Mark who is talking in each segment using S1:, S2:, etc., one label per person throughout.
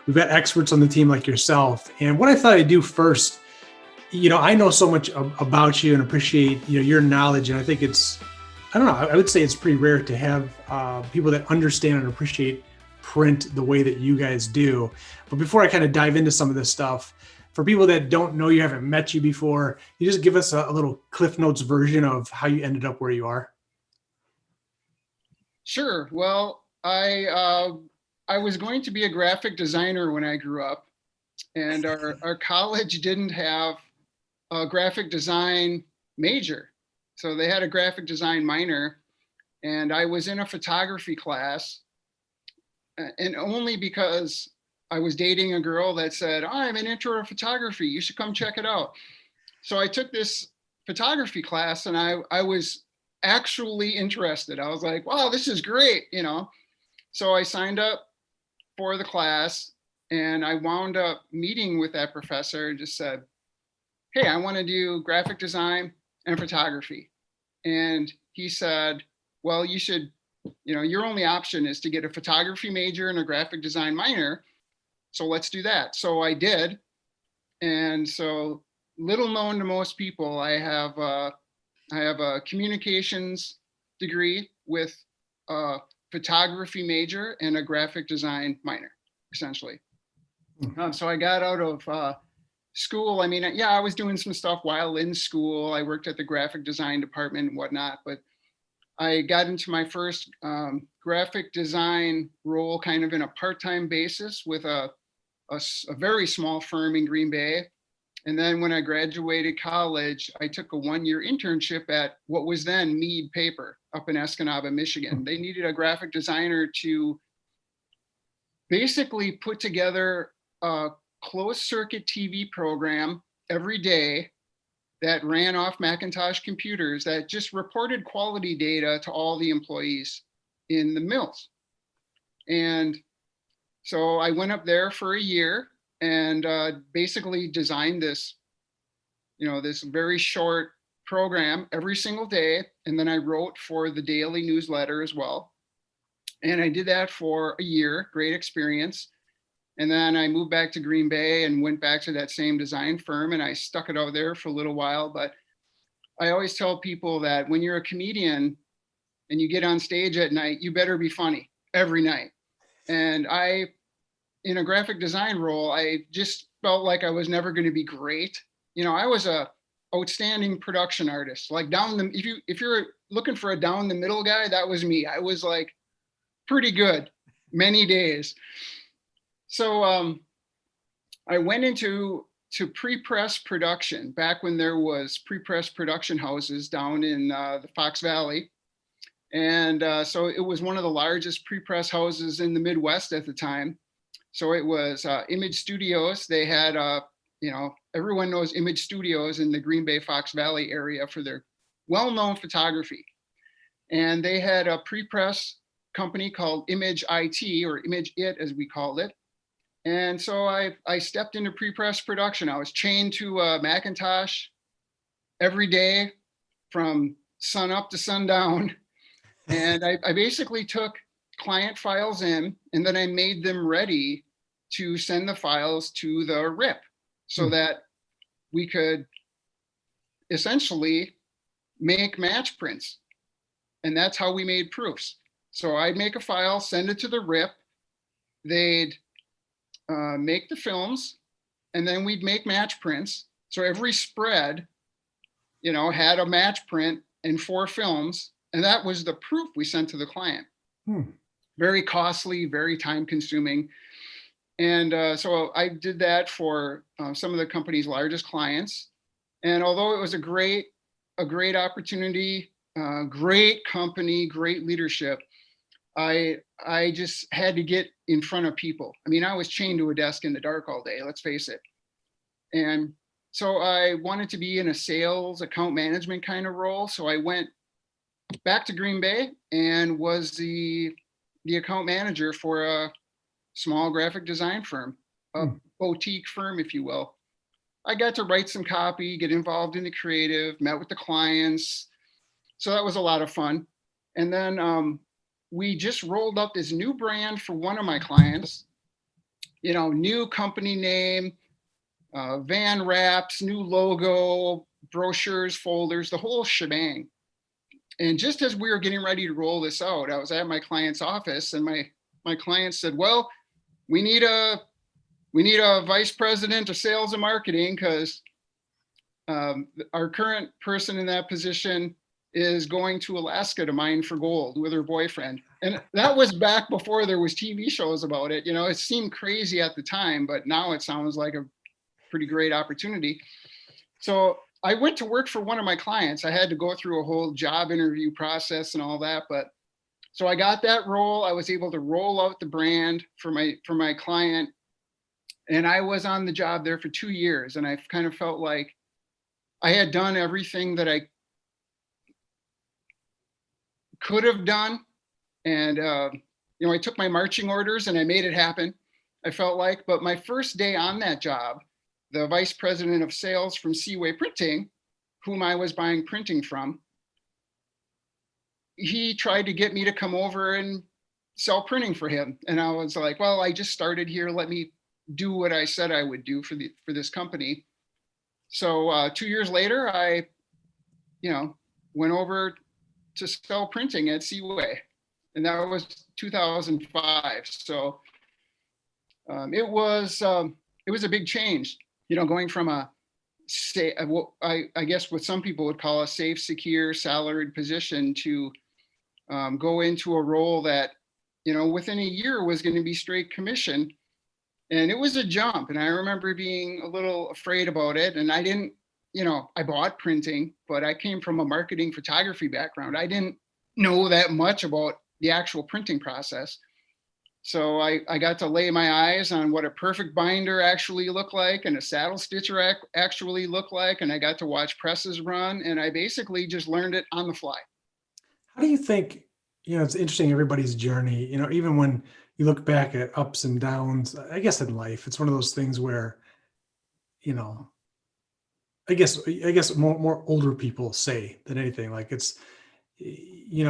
S1: we've got experts on the team like yourself. And what I thought I'd do first, I know so much about you and appreciate, your knowledge. And I think I don't know, I would say it's pretty rare to have people that understand and appreciate print the way that you guys do. But before I kind of dive into some of this stuff, for people that don't know you, haven't met you before, you just give us a little Cliff Notes version of how you ended up where you are.
S2: Sure. Well, I was going to be a graphic designer when I grew up, and our college didn't have a graphic design major. So they had a graphic design minor, and I was in a photography class, and only because I was dating a girl that said, I have an intro to photography, you should come check it out. So I took this photography class, and I was actually interested. I was like, wow, this is great, So I signed up for the class, and I wound up meeting with that professor and just said, hey, I want to do graphic design and photography. And he said, well, you should, your only option is to get a photography major and a graphic design minor. So let's do that. So I did. And so, little known to most people, I have a communications degree with a photography major and a graphic design minor, essentially. So I got out of school. I mean, yeah, I was doing some stuff while in school. I worked at the graphic design department and whatnot, but I got into my first graphic design role kind of in a part-time basis with a very small firm in Green Bay. And then when I graduated college, I took a 1-year internship at what was then Mead Paper up in Escanaba, Michigan. They needed a graphic designer to basically put together a closed circuit TV program every day that ran off Macintosh computers that just reported quality data to all the employees in the mills. And so I went up there for a year and basically designed this, this very short program every single day. And then I wrote for the daily newsletter as well. And I did that for a year, great experience. And then I moved back to Green Bay and went back to that same design firm, and I stuck it out there for a little while. But I always tell people that when you're a comedian and you get on stage at night, you better be funny every night. And in a graphic design role, I just felt like I was never going to be great. I was a outstanding production artist. Like if you're looking for a down the middle guy, that was me. I was like pretty good many days. So I went into pre-press production back when there was pre-press production houses down in the Fox Valley. And so it was one of the largest pre-press houses in the Midwest at the time. So it was Image Studios. They had, everyone knows Image Studios in the Green Bay Fox Valley area for their well-known photography. And they had a pre-press company called Image IT, or Image It as we called it. And so I stepped into pre-press production. I was chained to a Macintosh every day from sun up to sundown. And I basically took client files in, and then I made them ready to send the files to the RIP so that we could essentially make match prints. And that's how we made proofs. So I'd make a file, send it to the RIP. They'd make the films, and then we'd make match prints. So every spread, had a match print and 4 films, and that was the proof we sent to the client. Very costly, very time consuming. And so I did that for some of the company's largest clients. And although it was a great opportunity, great company, great leadership, I just had to get in front of people. I mean, I was chained to a desk in the dark all day, let's face it. And so I wanted to be in a sales account management kind of role. So I went back to Green Bay and was the account manager for a small graphic design firm, a boutique firm, if you will. I got to write some copy, get involved in the creative, met with the clients. So that was a lot of fun. And then we just rolled up this new brand for one of my clients. new company name, van wraps, new logo, brochures, folders, the whole shebang. And just as we were getting ready to roll this out, I was at my client's office, and my client said, well, we need a vice president of sales and marketing, because our current person in that position is going to Alaska to mine for gold with her boyfriend. And that was back before there was TV shows about it. It seemed crazy at the time, but now it sounds like a pretty great opportunity. So I went to work for one of my clients. I had to go through a whole job interview process and all that, but so I got that role. I was able to roll out the brand for my client, and I was on the job there for 2 years, and I kind of felt like I had done everything that I could have done. And, I took my marching orders and I made it happen, I felt like. But my first day on that job, the vice president of sales from Seaway Printing, whom I was buying printing from, he tried to get me to come over and sell printing for him. And I was like, well, I just started here. Let me do what I said I would do for this company. So 2 years later, I, went over to sell printing at Seaway, and that was 2005. So it was a big change, going from I guess what some people would call a safe, secure, salaried position to go into a role that, within a year was going to be straight commission. And it was a jump. And I remember being a little afraid about it. And I didn't, I bought printing, but I came from a marketing photography background. I didn't know that much about the actual printing process. So I got to lay my eyes on what a perfect binder actually looked like and a saddle stitcher actually looked like. And I got to watch presses run, and I basically just learned it on the fly.
S1: How do you think, it's interesting, everybody's journey, even when you look back at ups and downs, I guess in life, it's one of those things where, I guess more older people say than anything, like it's, the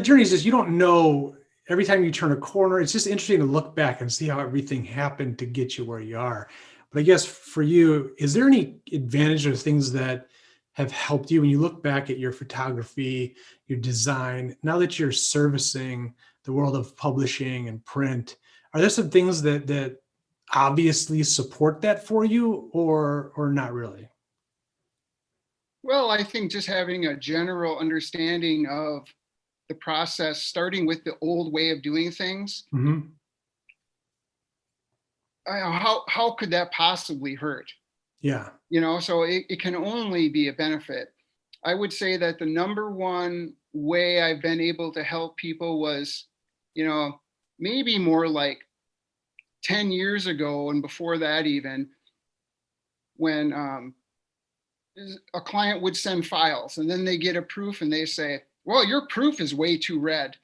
S1: journey is just, you don't know every time you turn a corner. It's just interesting to look back and see how everything happened to get you where you are. But I guess for you, is there any advantage or things that have helped you when you look back at your photography, your design, now that you're servicing the world of publishing and print? Are there some things that obviously support that for you, or not really?
S2: Well, I think just having a general understanding of the process, starting with the old way of doing things,
S1: Mm-hmm.
S2: how could that possibly hurt?
S1: Yeah.
S2: So it can only be a benefit. I would say that the number one way I've been able to help people was, maybe more like 10 years ago and before that even, when a client would send files and then they get a proof and they say, well, your proof is way too red.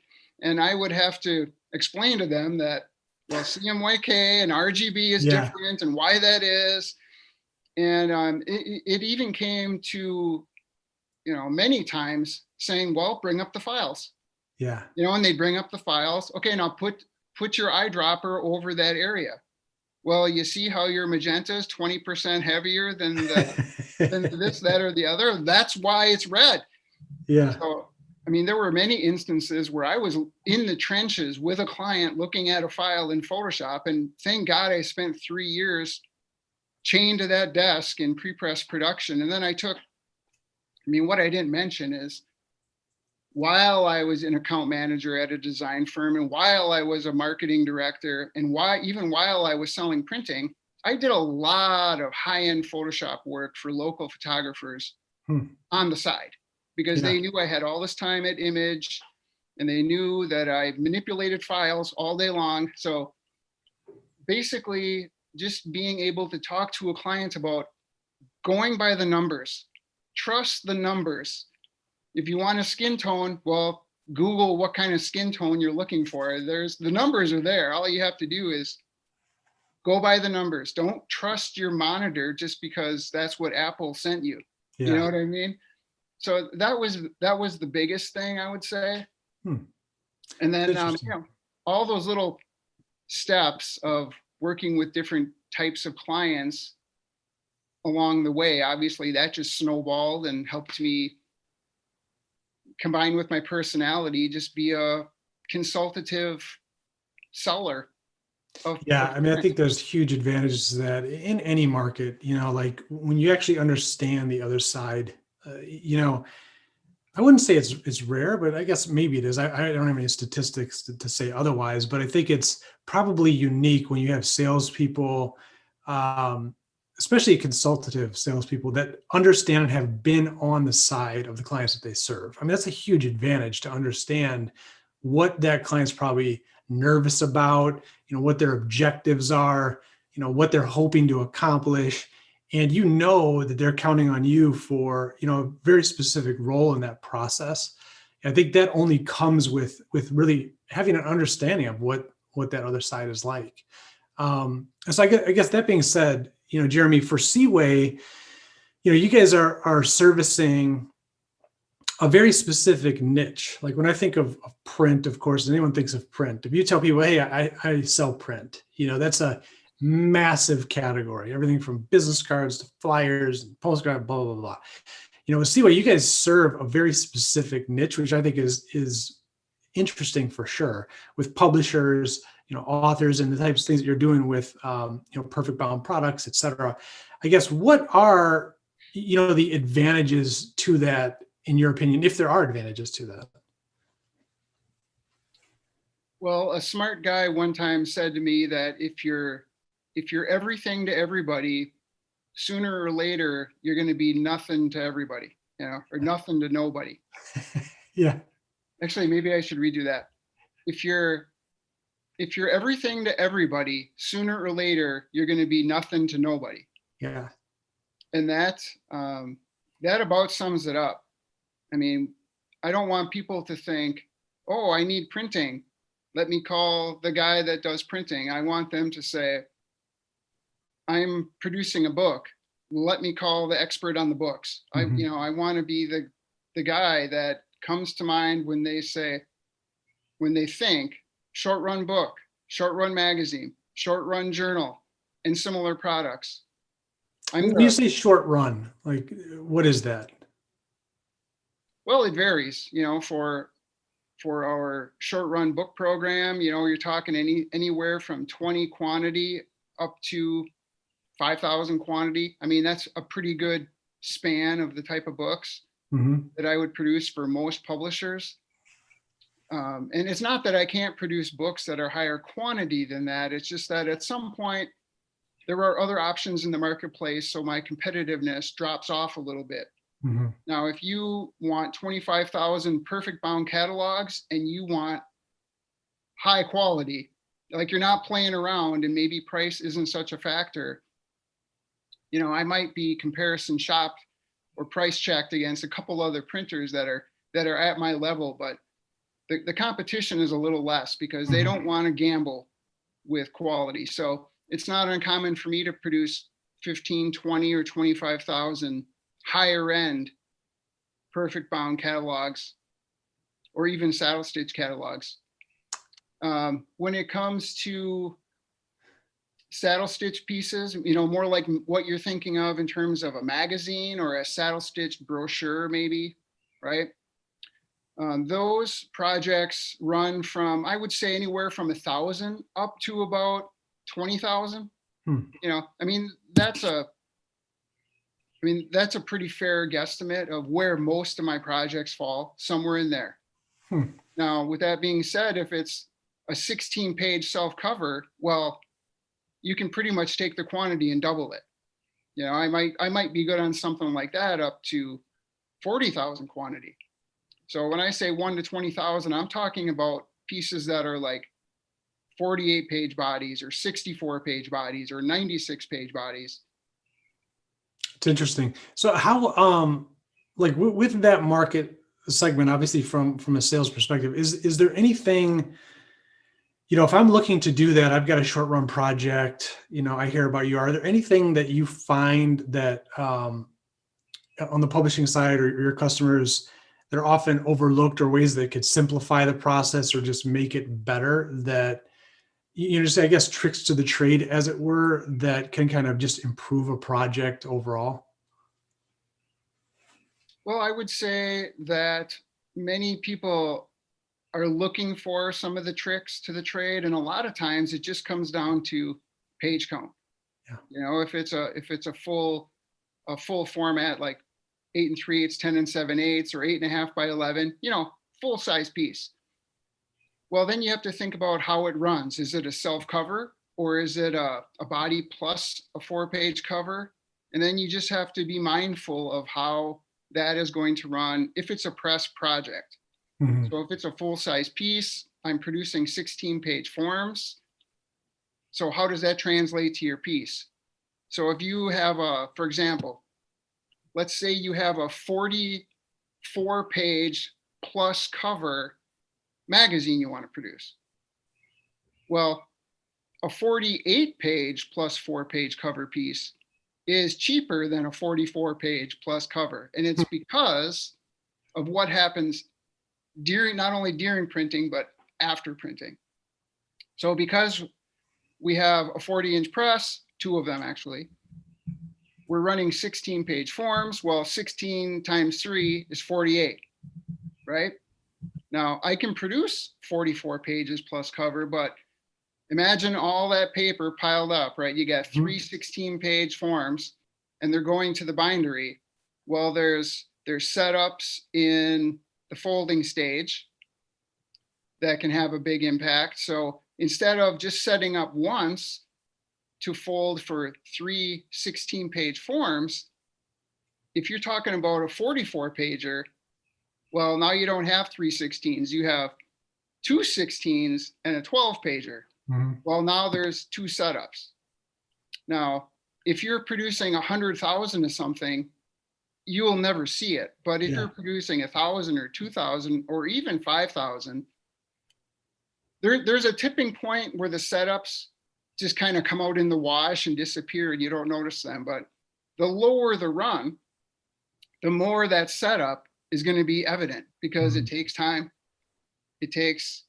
S2: And I would have to explain to them that, well, CMYK and RGB is
S1: Yeah.
S2: different and why that is. And it even came to, many times saying, well, bring up the files.
S1: Yeah.
S2: And they bring up the files. Okay, now put your eyedropper over that area. Well, you see how your magenta is 20% heavier than this, that, or the other? That's why it's red.
S1: Yeah.
S2: So, there were many instances where I was in the trenches with a client looking at a file in Photoshop, and thank God I spent 3 years chained to that desk in pre-press production. And then what I didn't mention is, while I was an account manager at a design firm, and while I was a marketing director, and even while I was selling printing, I did a lot of high-end Photoshop work for local photographers on the side, because they knew I had all this time at Image, and they knew that I manipulated files all day long. So basically, just being able to talk to a client about going by the numbers, trust the numbers. If you want a skin tone, well, Google what kind of skin tone you're looking for. The numbers are there. All you have to do is go by the numbers. Don't trust your monitor just because that's what Apple sent you. Yeah. You know what I mean? So that was the biggest thing, I would say. And then all those little steps of working with different types of clients along the way, obviously that just snowballed and helped me, combined with my personality, just be a consultative seller
S1: Yeah,
S2: of
S1: I mean, I
S2: print.
S1: think there's huge advantages to that in any market, like when you actually understand the other side, I wouldn't say it's rare, but I guess maybe it is. I don't have any statistics to say otherwise, but I think it's probably unique when you have salespeople, um, especially consultative salespeople that understand and have been on the side of the clients that they serve. I mean, that's a huge advantage to understand what that client's probably nervous about, what their objectives are, what they're hoping to accomplish, and that they're counting on you for a very specific role in that process. I think that only comes with really having an understanding of what that other side is like. And so I guess that being said, Jeremy, for Seaway, you guys are servicing a very specific niche. Like when I think of print, of course, anyone thinks of print. If you tell people, hey, I sell print, that's a massive category, everything from business cards to flyers and postcards, blah, blah, blah. With Seaway, you guys serve a very specific niche, which I think is interesting for sure, with publishers, authors, and the types of things that you're doing with, perfect bound products, et cetera. I guess what are, the advantages to that, in your opinion, if there are advantages to that?
S2: Well, a smart guy one time said to me that if you're everything to everybody, sooner or later you're going to be nothing to everybody, or nothing to nobody.
S1: Yeah.
S2: Actually, maybe I should redo that. If you're everything to everybody, sooner or later you're going to be nothing to nobody.
S1: Yeah.
S2: And that about sums it up. I mean, I don't want people to think, oh, I need printing, let me call the guy that does printing. I want them to say, I'm producing a book, let me call the expert on the books.
S1: Mm-hmm.
S2: I want to be the guy that comes to mind when they think short run book, short run magazine, short run journal, and similar products.
S1: When you say short run, like what is that?
S2: Well, it varies, for our short run book program, you're talking anywhere from 20 quantity up to 5,000 quantity. I mean, that's a pretty good span of the type of books that I would produce for most publishers. And it's not that I can't produce books that are higher quantity than that. It's just that at some point there are other options in the marketplace, so my competitiveness drops off a little bit.
S1: Mm-hmm.
S2: Now, if you want 25,000 perfect bound catalogs and you want high quality, like you're not playing around and maybe price isn't such a factor, I might be comparison shopped or price checked against a couple other printers that are at my level, but the competition is a little less because they don't want to gamble with quality. So it's not uncommon for me to produce 15, 20, or 25,000 higher end perfect bound catalogs or even saddle stitch catalogs. When it comes to saddle stitch pieces, more like what you're thinking of in terms of a magazine or a saddle stitch brochure, maybe, right? Those projects run from, I would say, anywhere from 1,000 up to about 20,000. That's a pretty fair guesstimate of where most of my projects fall, somewhere in there. Now, with that being said, if it's a 16-page self-cover, well, you can pretty much take the quantity and double it. I might be good on something like that up to 40,000 quantity. So when I say 1 to 20,000, I'm talking about pieces that are like 48-page bodies or 64-page bodies or 96-page bodies.
S1: It's interesting. So how, like with that market segment, obviously from a sales perspective, is there anything, if I'm looking to do that, I've got a short run project, I hear about you. Are there anything that you find that on the publishing side or your customers that are often overlooked, or ways that could simplify the process or just make it better, that, just, I guess, tricks to the trade, as it were, that can kind of just improve a project overall?
S2: Well, I would say that many people are looking for some of the tricks to the trade, and a lot of times it just comes down to page count.
S1: Yeah.
S2: If it's a full format, like 8 3/8, 10 7/8, or 8.5 by 11, full size piece. Well, then you have to think about how it runs. Is it a self cover, or is it a body plus a 4-page cover? And then you just have to be mindful of how that is going to run if it's a press project.
S1: Mhm.
S2: So if it's a full size piece, I'm producing 16-page forms. So how does that translate to your piece? So if you have for example, let's say you have a 44-page plus cover magazine you want to produce. Well, a 48-page plus 4-page cover piece is cheaper than a 44-page plus cover. And it's because of what happens not only during printing, but after printing. So because we have a 40-inch press, 2 of them actually, we're running 16-page forms. Well, 16 times 3 is 48, right? Now I can produce 44 pages plus cover, but imagine all that paper piled up, right? You got 3 16-page forms and they're going to the bindery. Well, there's setups in the folding stage that can have a big impact. So instead of just setting up once to fold for 3 16-page forms, if you're talking about a 44-pager, well, now you don't have 3 16s, you have 2 16s and a 12-pager.
S1: Mhm.
S2: Well, now there's 2 setups. Now, if you're producing 100,000 of something, you will never see it. But if
S1: Yeah.
S2: you're producing 1,000 or 2,000 or even 5,000, there's a tipping point where the setups just kind of come out in the wash and disappear and you don't notice them. But the lower the run, the more that setup is going to be evident, because it
S1: Mhm.
S2: takes time, it takes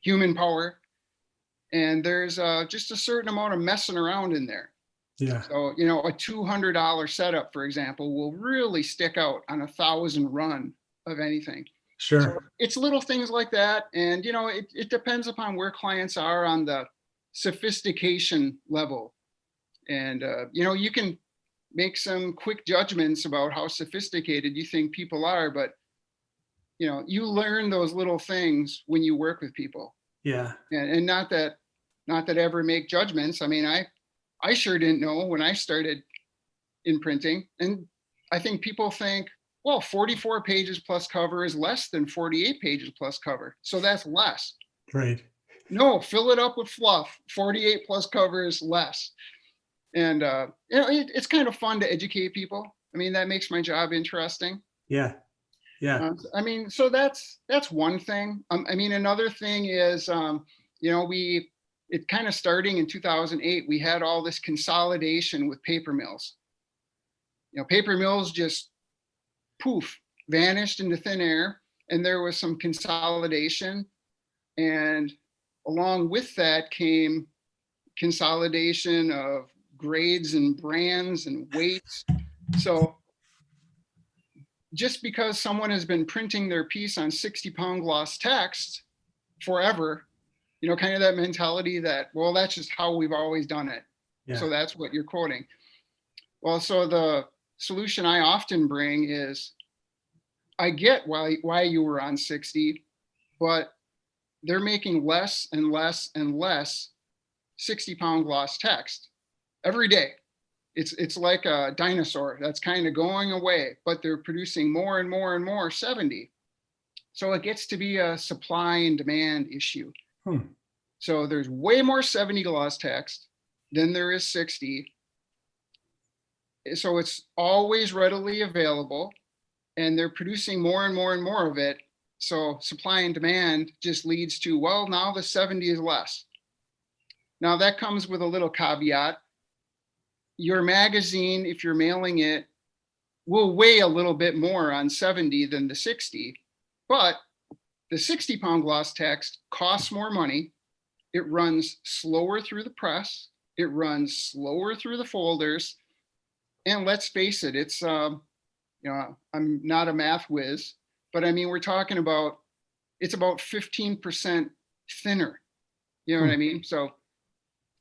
S2: human power, and there's just a certain amount of messing around in there.
S1: Yeah.
S2: So, a $200 setup, for example, will really stick out on 1,000 run of anything. So
S1: Sure.
S2: it's little things like that. And, it depends upon where clients are on the sophistication level. And, you can make some quick judgments about how sophisticated you think people are, but, you learn those little things when you work with people.
S1: Yeah.
S2: And not that I ever make judgments. I mean, I sure didn't know when I started in printing. And I think people think, well, 44 pages plus cover is less than 48 pages plus cover, so that's less.
S1: Right.
S2: No, fill it up with fluff. 48 plus cover is less. And it's kind of fun to educate people. I mean, that makes my job interesting.
S1: Yeah. Yeah.
S2: I mean, so that's one thing. I mean, another thing is, it kind of starting in 2008, we had all this consolidation with paper mills. Paper mills just poof, vanished into thin air, and there was some consolidation. And along with that came consolidation of grades and brands and weights. So just because someone has been printing their piece on 60-pound gloss text forever, kind of that mentality that, well, that's just how we've always done it.
S1: Yeah.
S2: So that's what you're quoting. Well, so the solution I often bring is, I get why you were on 60, but they're making less and less and less 60-pound gloss text every day. It's like a dinosaur that's kind of going away, but they're producing more and more and more 70. So it gets to be a supply and demand issue. So there's way more 70 gloss text than there is 60. So it's always readily available, and they're producing more and more and more of it. So supply and demand just leads to, well, now the 70 is less. Now that comes with a little caveat. Your magazine, if you're mailing it, will weigh a little bit more on 70 than the 60, but the 60-pound gloss text costs more money. It runs slower through the press. It runs slower through the folders. And let's face it, it's, I'm not a math whiz, but I mean, we're talking about, it's about 15% thinner. You know what I mean? So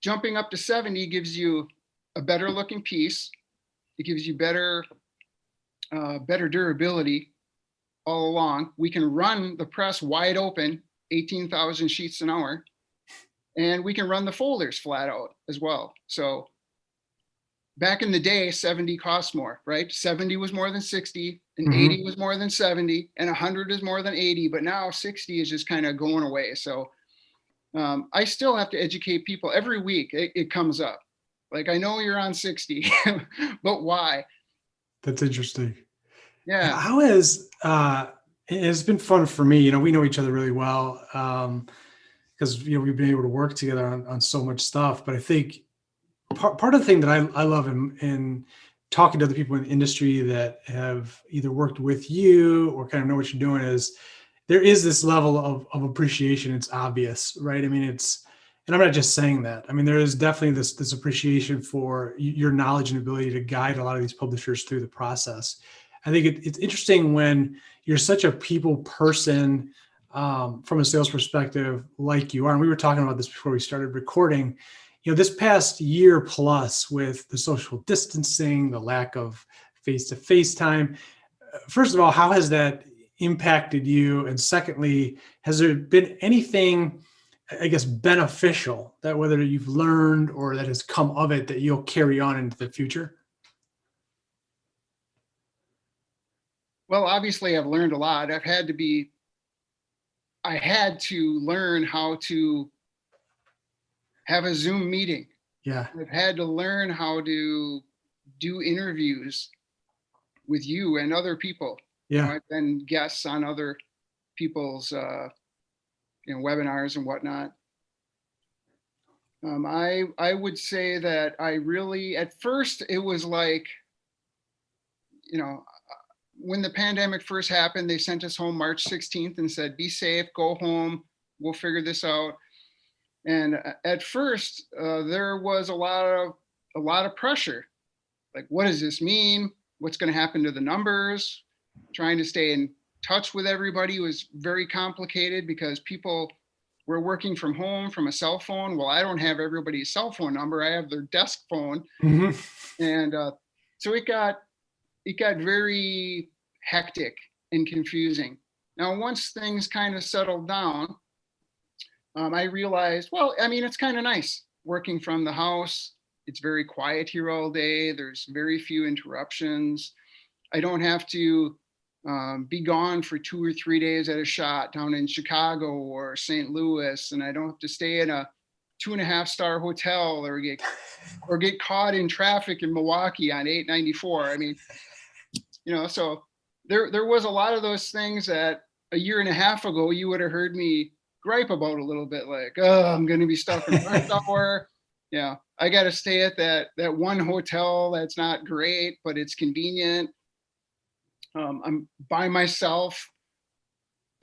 S2: jumping up to 70 gives you a better looking piece. It gives you better durability all along. We can run the press wide open, 18,000 sheets an hour, and we can run the folders flat out as well. So back in the day, 70 cost more, right? 70 was more than 60, and 80 was more than 70, and 100 is more than 80, but now 60 is just kind of going away. So I still have to educate people every week. It comes up. Like, I know you're on 60, but why?
S1: That's interesting.
S2: Yeah.
S1: How has it's been fun for me. You know, we know each other really well because we've been able to work together on so much stuff. But I think part of the thing that I love in talking to other people in the industry that have either worked with you or kind of know what you're doing is there is this level of appreciation. It's obvious, right? I mean, and I'm not just saying that. I mean, there is definitely this appreciation for your knowledge and ability to guide a lot of these publishers through the process. I think it's interesting when you're such a people person from a sales perspective, like you are. And we were talking about this before we started recording. You know, this past year plus with the social distancing, the lack of face-to-face time. First of all, how has that impacted you? And secondly, has there been anything, I guess, beneficial that whether you've learned or that has come of it that you'll carry on into the future?
S2: Well, obviously I've learned a lot. I had to learn how to have a Zoom meeting.
S1: Yeah.
S2: I've had to learn how to do interviews with you and other people.
S1: Yeah.
S2: I've been guests on other people's webinars and whatnot. I would say that I really, at first it was like, when the pandemic first happened, they sent us home March 16th and said, be safe, go home, we'll figure this out. And at first there was a lot of pressure. Like, what does this mean? What's going to happen to the numbers? Trying to stay in touch with everybody was very complicated because people were working from home from a cell phone. Well, I don't have everybody's cell phone number. I have their desk phone. And so it got very hectic and confusing. Now, once things kind of settled down, I realized, well, I mean, it's kind of nice working from the house. It's very quiet here all day. There's very few interruptions. I don't have to be gone for 2 or 3 days at a shot down in Chicago or St. Louis, and I don't have to stay in a 2.5-star hotel or get caught in traffic in Milwaukee on 894. I mean, so there was a lot of those things that a year and a half ago you would have heard me gripe about a little bit, like, oh, I'm going to be stuck in rush hour. Yeah, I got to stay at that one hotel that's not great, but it's convenient. I'm by myself,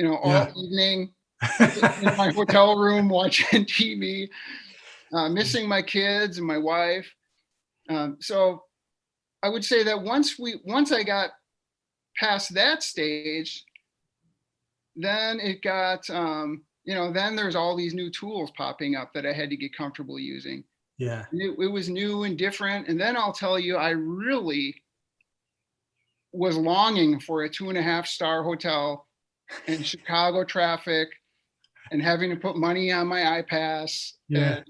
S2: all evening in my hotel room watching TV, missing my kids and my wife. So I would say that once I got past that stage, then it got, then there's all these new tools popping up that I had to get comfortable using.
S1: Yeah.
S2: It was new and different. And then I'll tell you, I really was longing for a 2.5-star hotel in Chicago traffic and having to put money on my iPass.
S1: Yeah.
S2: And,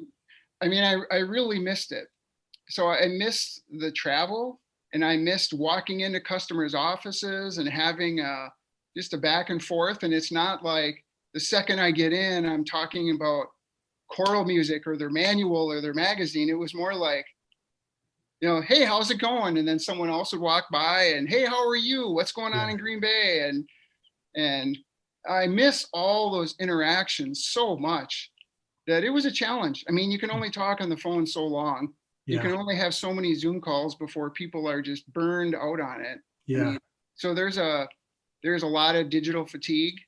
S2: I mean, I really missed it. So I missed the travel, and I missed walking into customers' offices and having just a back and forth. And it's not like the second I get in, I'm talking about choral music or their manual or their magazine. It was more like, hey, how's it going? And then someone else would walk by and, hey, how are you? What's going on in Green Bay? And I miss all those interactions so much that it was a challenge. I mean, you can only talk on the phone so long. You can only have so many Zoom calls before people are just burned out on it. I
S1: Yeah.
S2: mean, so there's a lot of digital fatigue,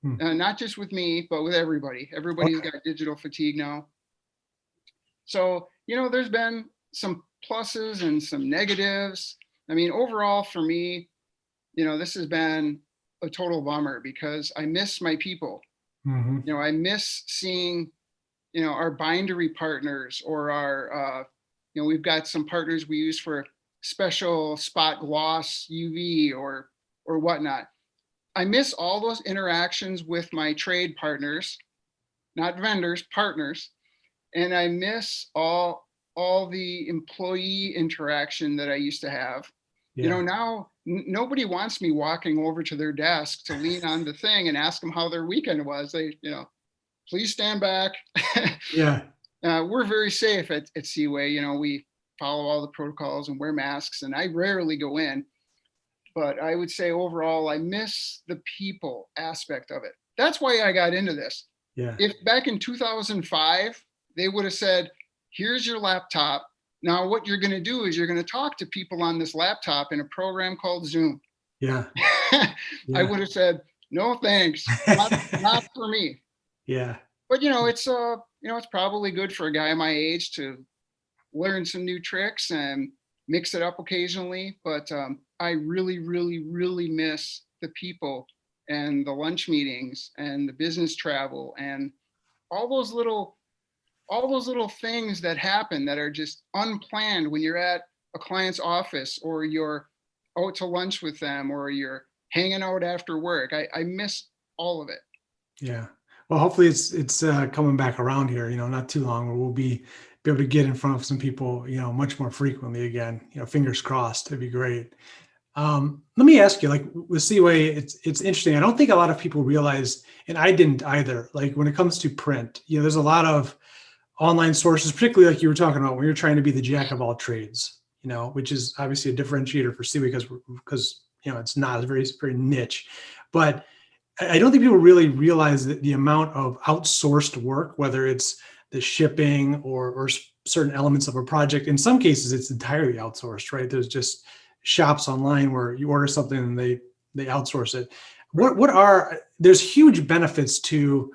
S1: Hmm.
S2: not just with me, but with everybody.
S1: Oh,
S2: Everybody's got digital fatigue now. So, there's been some pluses and some negatives. I mean, overall for me, this has been a total bummer because I miss my people.
S1: mhm.
S2: I miss seeing, our bindery partners or we've got some partners we use for special spot gloss UV or whatnot. I miss all those interactions with my trade partners, not vendors, partners, and I miss all the employee interaction that I used to have.
S1: Yeah.
S2: Now nobody wants me walking over to their desk to lean on the thing and ask them how their weekend was. They, please stand back.
S1: Yeah.
S2: We're very safe at Seaway. We follow all the protocols and wear masks, and I rarely go in. But I would say overall, I miss the people aspect of it. That's why I got into this.
S1: Yeah.
S2: If back in 2005, they would have said, here's your laptop. Now, what you're going to do is you're going to talk to people on this laptop in a program called Zoom.
S1: Yeah.
S2: I
S1: Yeah.
S2: would have said, no, thanks. Not for me.
S1: Yeah.
S2: But it's probably good for a guy my age to learn some new tricks and mix it up occasionally. But I really, really, really miss the people and the lunch meetings and the business travel and all those little things that happen that are just unplanned when you're at a client's office or you're out to lunch with them or you're hanging out after work. I miss all of it.
S1: Yeah. Well, hopefully it's coming back around here, not too long where we'll be able to get in front of some people, much more frequently again, fingers crossed. It'd be great. Let me ask you, like with Seaway, it's interesting. I don't think a lot of people realize, and I didn't either, like when it comes to print, there's a lot of online sources, particularly like you were talking about when you're trying to be the jack of all trades, which is obviously a differentiator for Seaway because it's not, it's very, very niche. But I don't think people really realize that the amount of outsourced work, whether it's the shipping or certain elements of a project, in some cases it's entirely outsourced, right? There's just shops online where you order something and they outsource it. There's huge benefits to,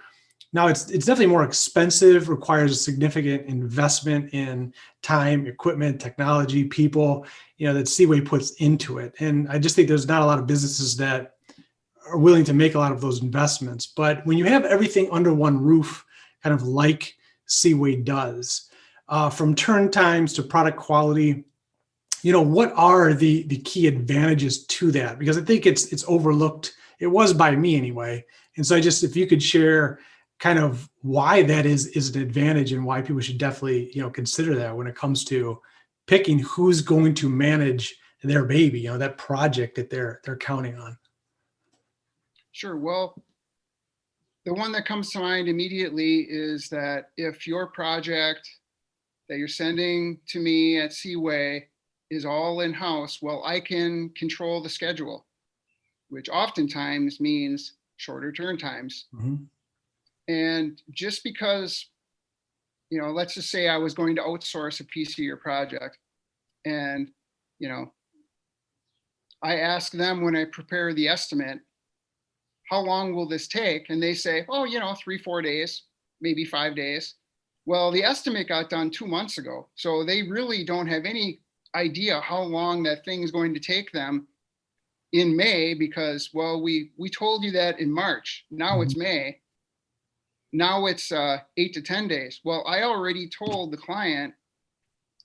S1: now it's definitely more expensive, requires a significant investment in time, equipment, technology, people, that Seaway puts into it. And I just think there's not a lot of businesses that are willing to make a lot of those investments. But when you have everything under one roof, kind of like Seaway does, from turn times to product quality, what are the key advantages to that? Because I think it's overlooked. It was by me anyway. And so if you could share kind of why that is an advantage and why people should definitely, consider that when it comes to picking who's going to manage their baby, that project that they're counting on.
S2: Sure. Well, the one that comes to mind immediately is that if your project that you're sending to me at Seaway is all in-house, well, I can control the schedule, which oftentimes means shorter turn times.
S1: Mm-hmm.
S2: And just because, let's just say I was going to outsource a piece of your project and, I ask them when I prepare the estimate, how long will this take? And they say, oh, 3-4 days, maybe 5 days. Well, the estimate got done 2 months ago. So they really don't have any idea how long that thing is going to take them in May because, well, we told you that in March. Now it's May. Now it's 8 to 10 days. Well, I already told the client,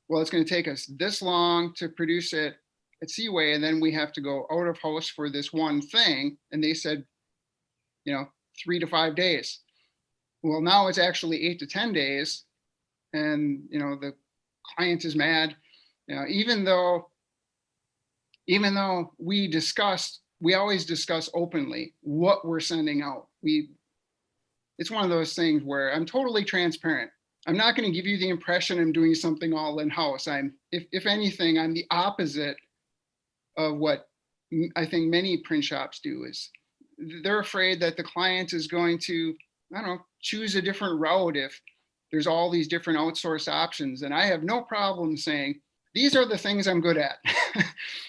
S2: well, it's going to take us this long to produce it at Seaway, and then we have to go out of house for this one thing. And they said, 3 to 5 days. Well, now it's actually 8 to 10 days. And, the client is mad, even though we always discuss openly what we're sending out. It's one of those things where I'm totally transparent. I'm not going to give you the impression I'm doing something all in-house. If anything, I'm the opposite of what I think many print shops do. Is they're afraid that the client is going to, choose a different route if there's all these different outsourced options. And I have no problem saying, these are the things I'm good at.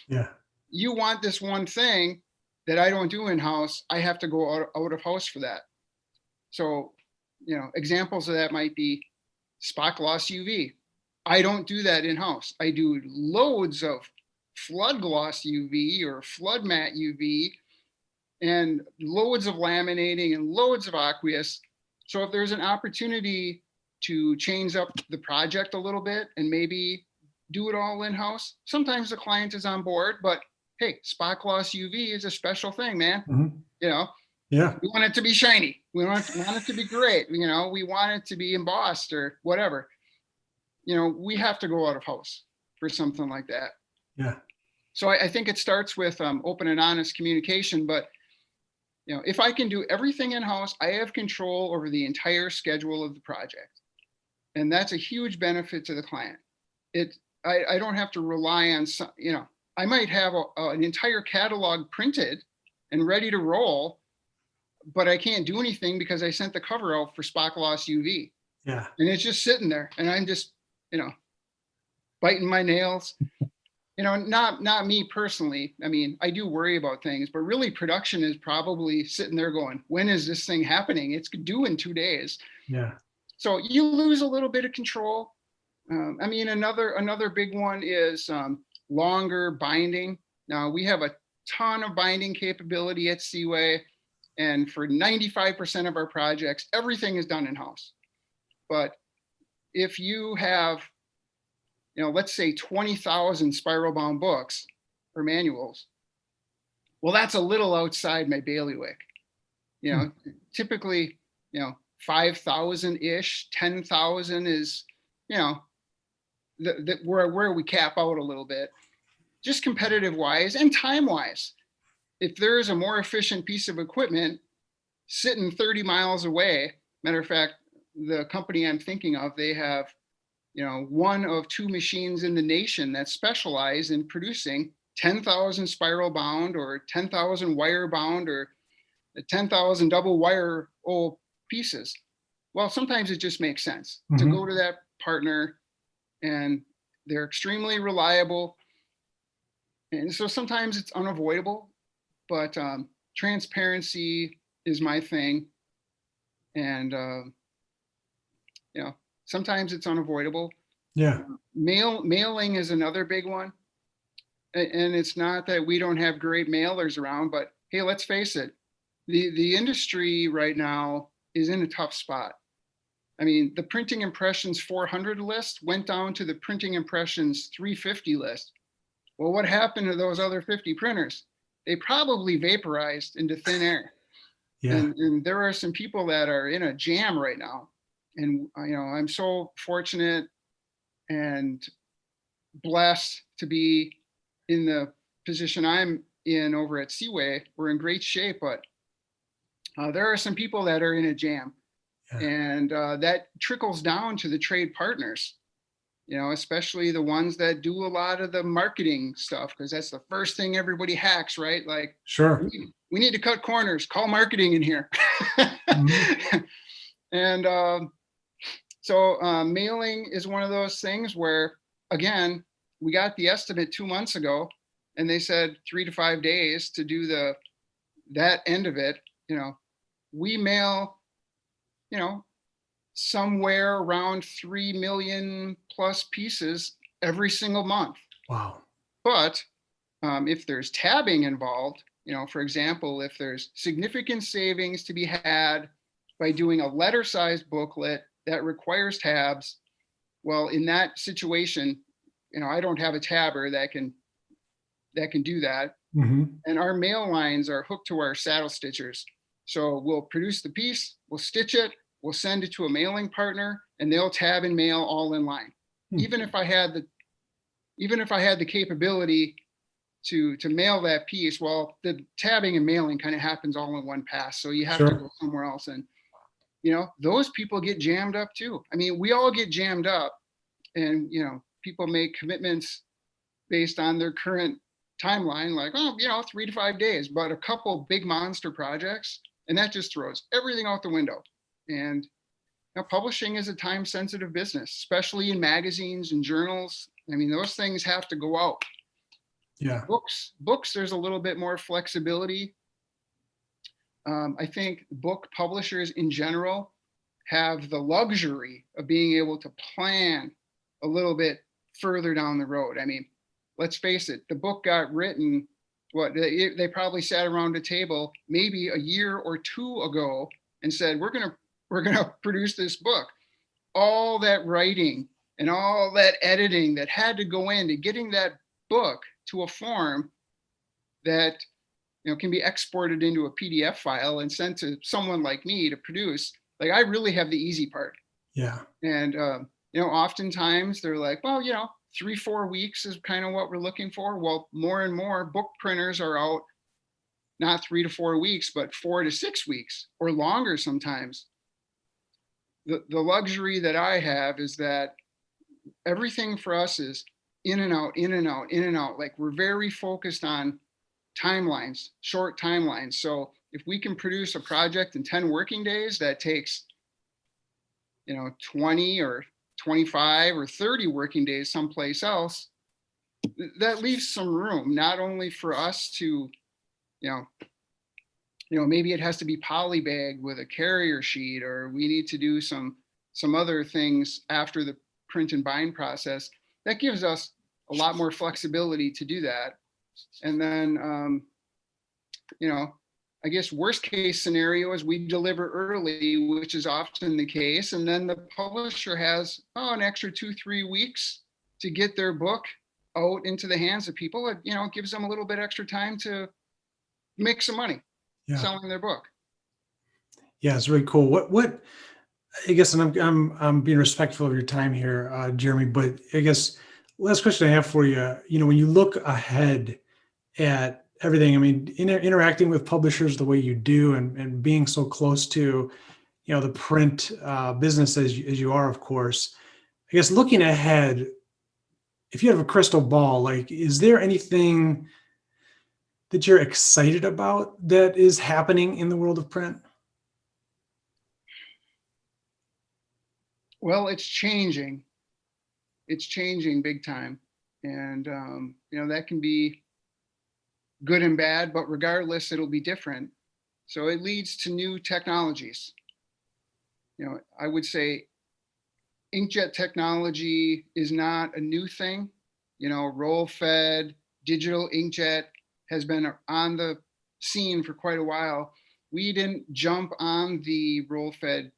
S1: Yeah.
S2: you want this one thing that I don't do in-house, I have to go out of house for that. So, examples of that might be spot gloss UV. I don't do that in-house. I do loads of flood gloss UV or flood matte UV and loads of laminating and loads of aqueous. So if there's an opportunity to change up the project a little bit and maybe do it all in-house, sometimes the client is on board, but hey, spot gloss UV is a special thing, man.
S1: Mhm. Yeah.
S2: We want it to be shiny. We want it to be great. We want it to be embossed or whatever. We have to go out of house for something like that.
S1: Yeah.
S2: So I think it starts with open and honest communication. But if I can do everything in-house, I have control over the entire schedule of the project, and that's a huge benefit to the client. I don't have to rely on some. I might have an entire catalog printed and ready to roll, but I can't do anything because I sent the cover out for spot gloss UV.
S1: Yeah.
S2: And it's just sitting there, and I'm just biting my nails. Not me personally. I mean, I do worry about things, but really production is probably sitting there going, when is this thing happening? It's due in 2 days.
S1: Yeah.
S2: So you lose a little bit of control. Another big one is longer binding. Now we have a ton of binding capability at Seaway, and for 95% of our projects, everything is done in-house. But if you have let's say 20,000 spiral bound books or manuals, well, that's a little outside my bailiwick. Typically, 5,000-ish, 10,000 is, where we cap out a little bit, just competitive wise and time wise. If there is a more efficient piece of equipment sitting 30 miles away, matter of fact, the company I'm thinking of, they have one of 2 machines in the nation that specialize in producing 10,000 spiral bound or 10,000 wire bound or 10,000 double wire pieces. Well, sometimes it just makes sense to go to that partner, and they're extremely reliable. And so sometimes it's unavoidable, but transparency is my thing. And, sometimes it's unavoidable.
S1: Yeah.
S2: Mailing is another big one. And it's not that we don't have great mailers around, but hey, let's face it. The industry right now is in a tough spot. I mean, the printing impressions 400 list went down to the printing impressions 350 list. Well, what happened to those other 50 printers? They probably vaporized into thin air.
S1: Yeah.
S2: And there are some people that are in a jam right now. And, I'm so fortunate and blessed to be in the position I'm in over at Seaway. We're in great shape, but there are some people that are in a jam. Yeah. And that trickles down to the trade partners, especially the ones that do a lot of the marketing stuff, because that's the first thing everybody hacks, right? Like,
S1: sure,
S2: we need to cut corners, call marketing in here. Mm-hmm. And so mailing is one of those things where, again, we got the estimate 2 months ago, and they said 3 to 5 days to do that end of it. We mail, somewhere around 3 million plus pieces every single month.
S1: Wow.
S2: But if there's tabbing involved, for example, if there's significant savings to be had by doing a letter-sized booklet that requires tabs, well, in that situation, I don't have a tabber that can do that. Mm-hmm. And our mail lines are hooked to our saddle stitchers. So we'll produce the piece, we'll stitch it, we'll send it to a mailing partner, and they'll tab and mail all in line. Mm-hmm. Even if I had the capability to mail that piece, well, the tabbing and mailing kind of happens all in one pass. So you have to go somewhere else. And those people get jammed up too. I mean, we all get jammed up, and, people make commitments based on their current timeline, like, 3 to 5 days, but a couple big monster projects, and that just throws everything out the window. And publishing is a time sensitive business, especially in magazines and journals. I mean, those things have to go out.
S1: Yeah.
S2: Books, there's a little bit more flexibility. I think book publishers in general have the luxury of being able to plan a little bit further down the road. I mean, let's face it, the book got written, they probably sat around a table maybe a year or two ago and said, we're gonna produce this book. All that writing and all that editing that had to go into getting that book to a form that can be exported into a PDF file and sent to someone like me to produce. Like, I really have the easy part.
S1: Yeah.
S2: And oftentimes they're like, well, 3-4 weeks is kind of what we're looking for. Well, more and more book printers are out not 3 to 4 weeks, but 4 to 6 weeks or longer sometimes. The luxury that I have is that everything for us is in and out, in and out, in and out. Like, we're very focused on timelines, short timelines. So if we can produce a project in 10 working days, that takes 20 or 25 or 30 working days someplace else, that leaves some room, not only for us to, maybe it has to be polybagged with a carrier sheet, or we need to do some other things after the print and bind process. That gives us a lot more flexibility to do that. And then, I guess worst case scenario is we deliver early, which is often the case. And then the publisher has an extra 2-3 weeks to get their book out into the hands of people. It gives them a little bit extra time to make some money selling their book.
S1: Yeah, it's really cool. What I guess, and I'm being respectful of your time here, Jeremy, but I guess last question I have for you, when you look ahead at everything, I mean, interacting with publishers the way you do, and being so close to, the print business as you are, of course, I guess looking ahead, if you have a crystal ball, like, is there anything that you're excited about that is happening in the world of print?
S2: Well, it's changing. It's changing big time. And, that can be good and bad, but regardless, it'll be different. So it leads to new technologies. I would say inkjet technology is not a new thing. Roll-fed digital inkjet has been on the scene for quite a while. We didn't jump on the roll-fed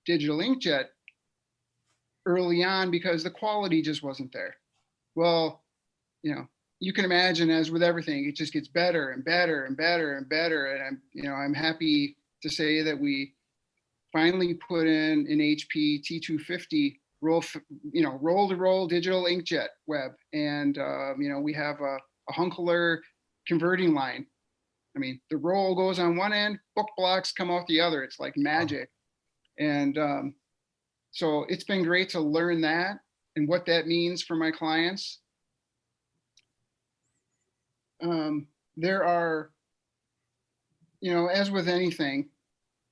S2: digital inkjet early on because the quality just wasn't there. Well, you can imagine, as with everything, it just gets better and better and better and better. And I'm happy to say that we finally put in an HP T250 roll-to-roll digital inkjet web. And, we have a Hunkeler converting line. I mean, the roll goes on one end, book blocks come out the other. It's like magic. And so it's been great to learn that and what that means for my clients. There are, as with anything,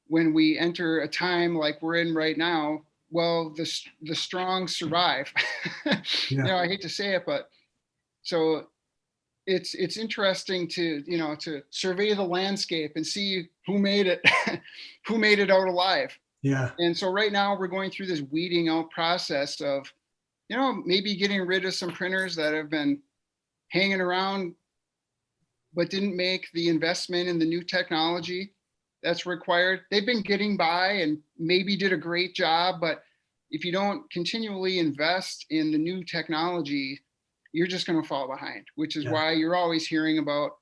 S2: when we enter a time like we're in right now, well, the strong survive.
S1: Yeah.
S2: I hate to say it, but so it's interesting to to survey the landscape and see who made it, who made it out alive.
S1: Yeah.
S2: And so right now we're going through this weeding out process of, maybe getting rid of some printers that have been hanging around but didn't make the investment in the new technology that's required. They've been getting by and maybe did a great job, but if you don't continually invest in the new technology, you're just going to fall behind, which is why you're always hearing about,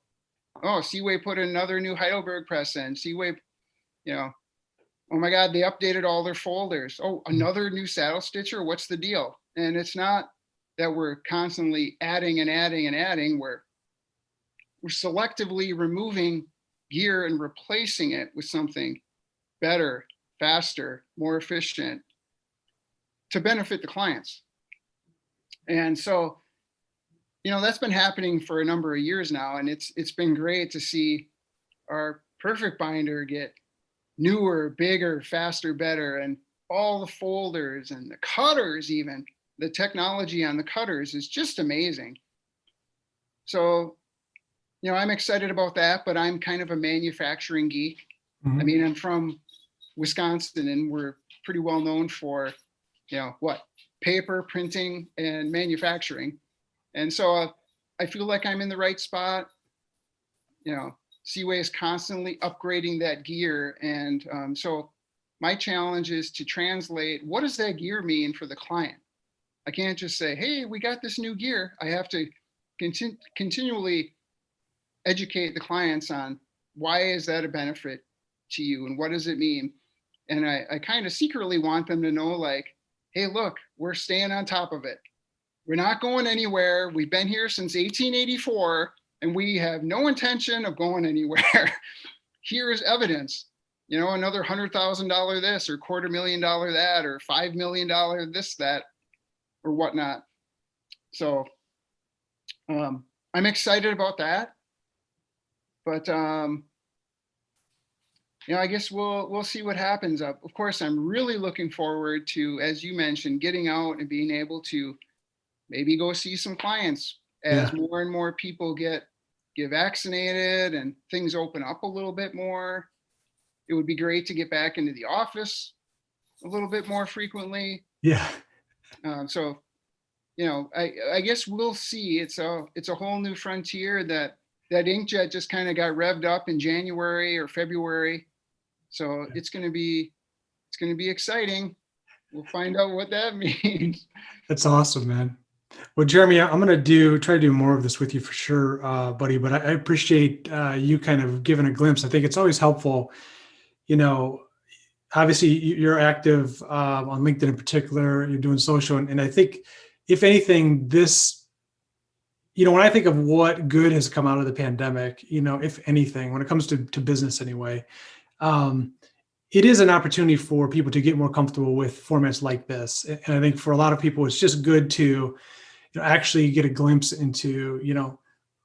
S2: Seaway put another new Heidelberg press in. Seaway, oh my God, they updated all their folders. Oh, another new saddle stitcher. What's the deal? And it's not that we're constantly adding and adding and adding. We're selectively removing gear and replacing it with something better, faster, more efficient to benefit the clients. And so, that's been happening for a number of years now. And it's been great to see our perfect binder get newer, bigger, faster, better, and all the folders and the cutters, even the technology on the cutters is just amazing. So, I'm excited about that, but I'm kind of a manufacturing geek. I
S1: Mhm.
S2: mean, I'm from Wisconsin, and we're pretty well known for, what, paper, printing, and manufacturing. And so I feel like I'm in the right spot. Seaway is constantly upgrading that gear. And so my challenge is to translate, what does that gear mean for the client? I can't just say, hey, we got this new gear. I have to continually educate the clients on why is that a benefit to you and what does it mean? And I kind of secretly want them to know, like, hey, look, we're staying on top of it. We're not going anywhere. We've been here since 1884 and we have no intention of going anywhere. Here is evidence, another $100,000 this or $250,000 that or $5 million this, that, or whatnot. So I'm excited about that. But I guess we'll see what happens. Of course, I'm really looking forward to, as you mentioned, getting out and being able to maybe go see some clients as
S1: Yeah.
S2: more and more people get vaccinated and things open up a little bit more. It would be great to get back into the office a little bit more frequently.
S1: Yeah.
S2: So, I guess we'll see. It's a whole new frontier. That inkjet just kind of got revved up in January or February. So it's going to be exciting. We'll find out what that means.
S1: That's awesome, man. Well, Jeremy, I'm going to try to do more of this with you for sure, buddy, but I appreciate you kind of giving a glimpse. I think it's always helpful, you know, obviously you're active on LinkedIn in particular, you're doing social. And I think if anything, this, when I think of what good has come out of the pandemic, if anything, when it comes to business anyway, um, it is an opportunity for people to get more comfortable with formats like this. And I think for a lot of people, it's just good to actually get a glimpse into,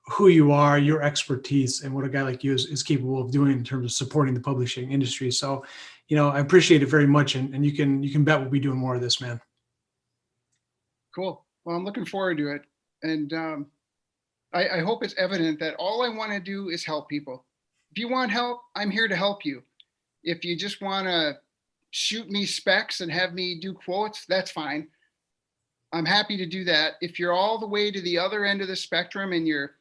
S1: who you are, your expertise, and what a guy like you is capable of doing in terms of supporting the publishing industry. So, I appreciate it very much. And you can bet we'll be doing more of this, man.
S2: Cool. Well, I'm looking forward to it. And I hope it's evident that all I want to do is help people. If you want help, I'm here to help you. If you just want to shoot me specs and have me do quotes, that's fine. I'm happy to do that. If you're all the way to the other end of the spectrum and you're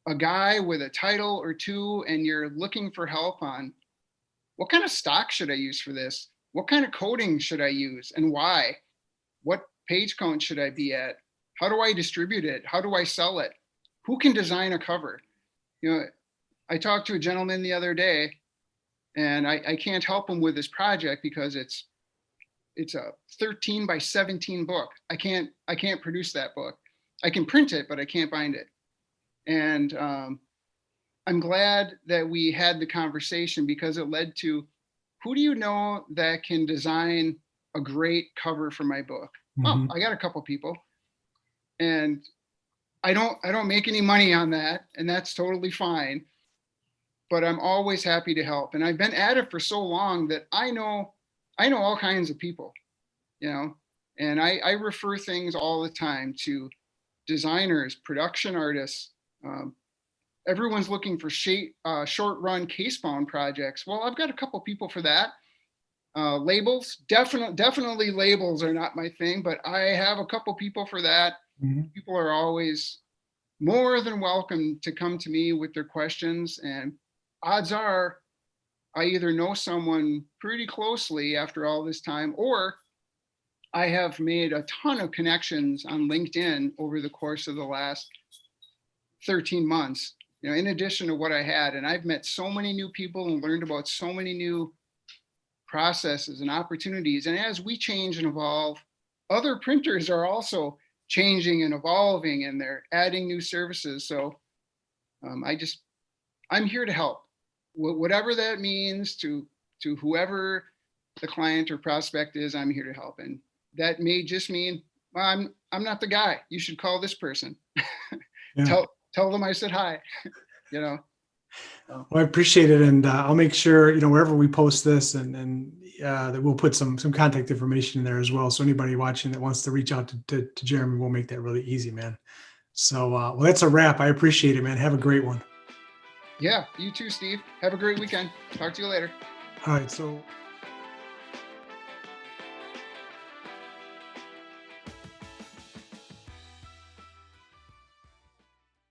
S2: a guy with a title or two and you're looking for help on what kind of stock should I use for this? What kind of coding should I use and why? What page count should I be at? How do I distribute it? How do I sell it? Who can design a cover? I talked to a gentleman the other day and I can't help him with this project because it's a 13 by 17 book. I can't produce that book. I can print it, but I can't bind it. And I'm glad that we had the conversation because it led to, who do you know that can design a great cover for my book?
S1: Mm-hmm.
S2: Oh, I got a couple people. And I don't make any money on that, and that's totally fine. But I'm always happy to help. And I've been at it for so long that I know all kinds of people, and I refer things all the time to designers, production artists. Everyone's looking for short run case bound projects. Well, I've got a couple people for that. Labels, definitely labels are not my thing, but I have a couple people for that.
S1: Mm-hmm.
S2: People are always more than welcome to come to me with their questions, and odds are I either know someone pretty closely after all this time, or I have made a ton of connections on LinkedIn over the course of the last 13 months, in addition to what I had. And I've met so many new people and learned about so many new processes and opportunities. And as we change and evolve, other printers are also changing and evolving, and they're adding new services. So I'm here to help, whatever that means to whoever the client or prospect is. I'm here to help, and that may just mean, well, I'm not the guy. You should call this person.
S1: Yeah.
S2: Tell them I said hi.
S1: Well, I appreciate it, and I'll make sure wherever we post this, and that we'll put some contact information in there as well. So anybody watching that wants to reach out to Jeremy, we'll make that really easy, man. So, well, that's a wrap. I appreciate it, man. Have a great one.
S2: Yeah, you too, Steve. Have a great weekend. Talk to you later.
S1: All right. So.